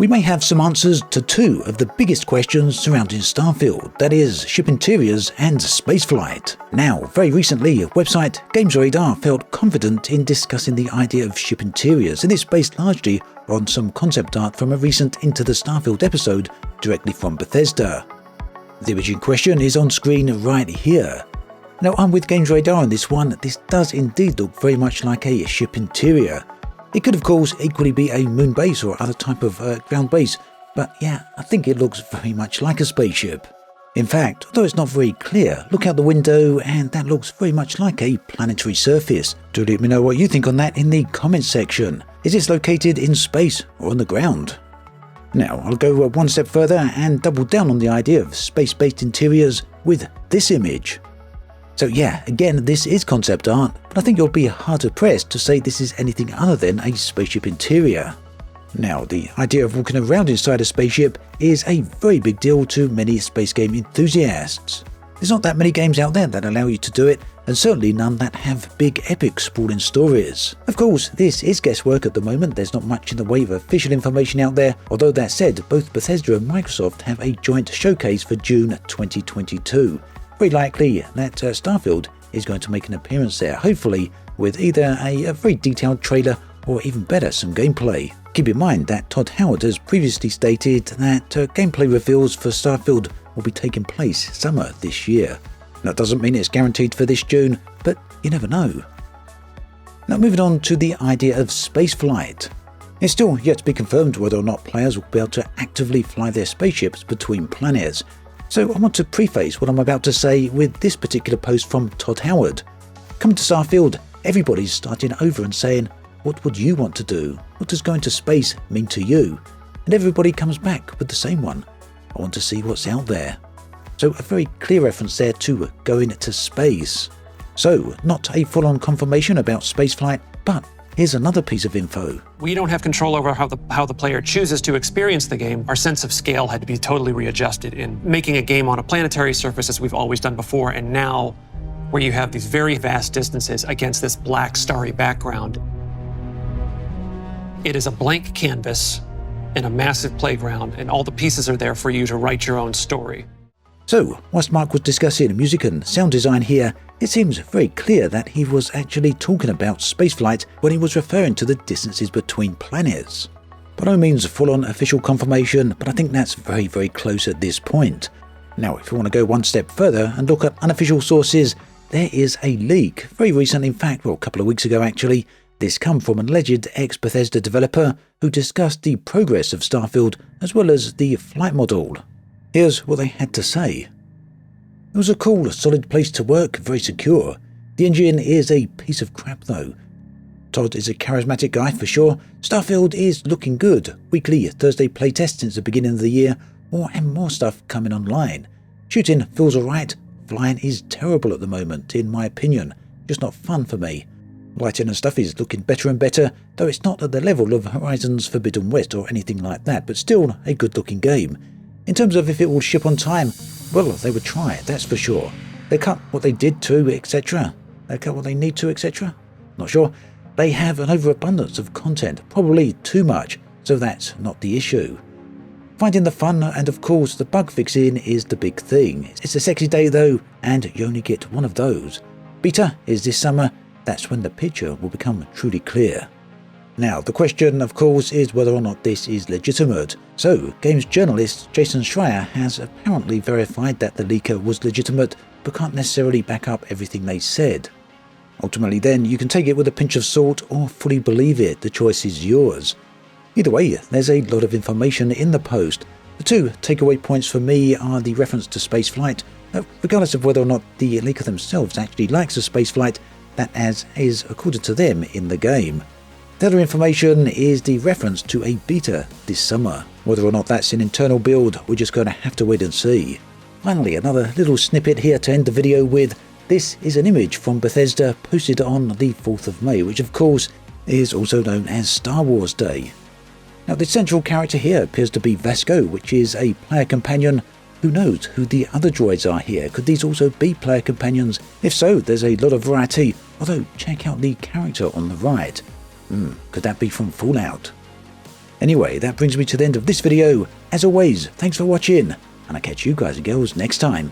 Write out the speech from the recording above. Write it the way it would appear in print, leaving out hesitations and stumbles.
We may have some answers to two of the biggest questions surrounding Starfield, that is, ship interiors and spaceflight. Now, very recently, website GamesRadar felt confident in discussing the idea of ship interiors, and it's based largely on some concept art from a recent Into the Starfield episode directly from Bethesda. The image in question is on screen right here. Now, I'm with GamesRadar on this one. This does indeed look very much like a ship interior. It could of course equally be a moon base or other type of ground base, but yeah, I think it looks very much like a spaceship. In fact, although it's not very clear, look out the window and that looks very much like a planetary surface. Do let me know what you think on that in the comments section. Is this located in space or on the ground? Now, I'll go one step further and double down on the idea of space-based interiors with this image. So yeah, again, this is concept art, but I think you'll be hard-pressed to say this is anything other than a spaceship interior. Now, the idea of walking around inside a spaceship is a very big deal to many space game enthusiasts. There's not that many games out there that allow you to do it, and certainly none that have big epic sprawling stories. Of course, this is guesswork at the moment, there's not much in the way of official information out there, although that said, both Bethesda and Microsoft have a joint showcase for June 2022. Very likely that Starfield is going to make an appearance there, hopefully with either a very detailed trailer or even better, some gameplay. Keep in mind that Todd Howard has previously stated that gameplay reveals for Starfield will be taking place summer this year. That doesn't mean it's guaranteed for this June, but you never know. Now moving on to the idea of spaceflight. It's still yet to be confirmed whether or not players will be able to actively fly their spaceships between planets. So I want to preface what I'm about to say with this particular post from Todd Howard. Coming to Starfield, everybody's starting over and saying, what would you want to do? What does going to space mean to you? And everybody comes back with the same one. I want to see what's out there. So a very clear reference there to going to space. So not a full-on confirmation about spaceflight, but here's another piece of info. We don't have control over how the player chooses to experience the game. Our sense of scale had to be totally readjusted in making a game on a planetary surface as we've always done before, and now where you have these very vast distances against this black starry background. It is a blank canvas and a massive playground, and all the pieces are there for you to write your own story. So, whilst Mark was discussing music and sound design here, it seems very clear that he was actually talking about spaceflight when he was referring to the distances between planets. By no means full-on official confirmation, but I think that's very, very close at this point. Now, if you want to go one step further and look at unofficial sources, there is a leak, very recent in fact, well a couple of weeks ago actually. This come from an alleged ex-Bethesda developer who discussed the progress of Starfield as well as the flight model. Here's what they had to say. It was a cool, solid place to work, very secure. The engine is a piece of crap though. Todd is a charismatic guy for sure. Starfield is looking good. Weekly Thursday playtest since the beginning of the year. More and more stuff coming online. Shooting feels alright. Flying is terrible at the moment, in my opinion. Just not fun for me. Lighting and stuff is looking better and better, though it's not at the level of Horizon's Forbidden West or anything like that, but still a good looking game. In terms of if it will ship on time, well, they would try, that's for sure. They cut what they did to, etc. They cut what they need to, etc. Not sure. They have an overabundance of content, probably too much, so that's not the issue. Finding the fun and of course the bug fixing is the big thing. It's a sexy day though, and you only get one of those. Beta is this summer, that's when the picture will become truly clear. Now, the question, of course, is whether or not this is legitimate. So, games journalist Jason Schreier has apparently verified that the leaker was legitimate, but can't necessarily back up everything they said. Ultimately then, you can take it with a pinch of salt or fully believe it, the choice is yours. Either way, there's a lot of information in the post. The two takeaway points for me are the reference to spaceflight, regardless of whether or not the leaker themselves actually likes a spaceflight, that as is according to them in the game. The other information is the reference to a beta this summer. Whether or not that's an internal build, we're just going to have to wait and see. Finally, another little snippet here to end the video with. This is an image from Bethesda posted on the 4th of May, which of course is also known as Star Wars Day. Now the central character here appears to be Vasco, which is a player companion. Who knows who the other droids are here? Could these also be player companions? If so, there's a lot of variety, although check out the character on the right. Could that be from Fallout? Anyway, that brings me to the end of this video. As always, thanks for watching, and I'll catch you guys and girls next time.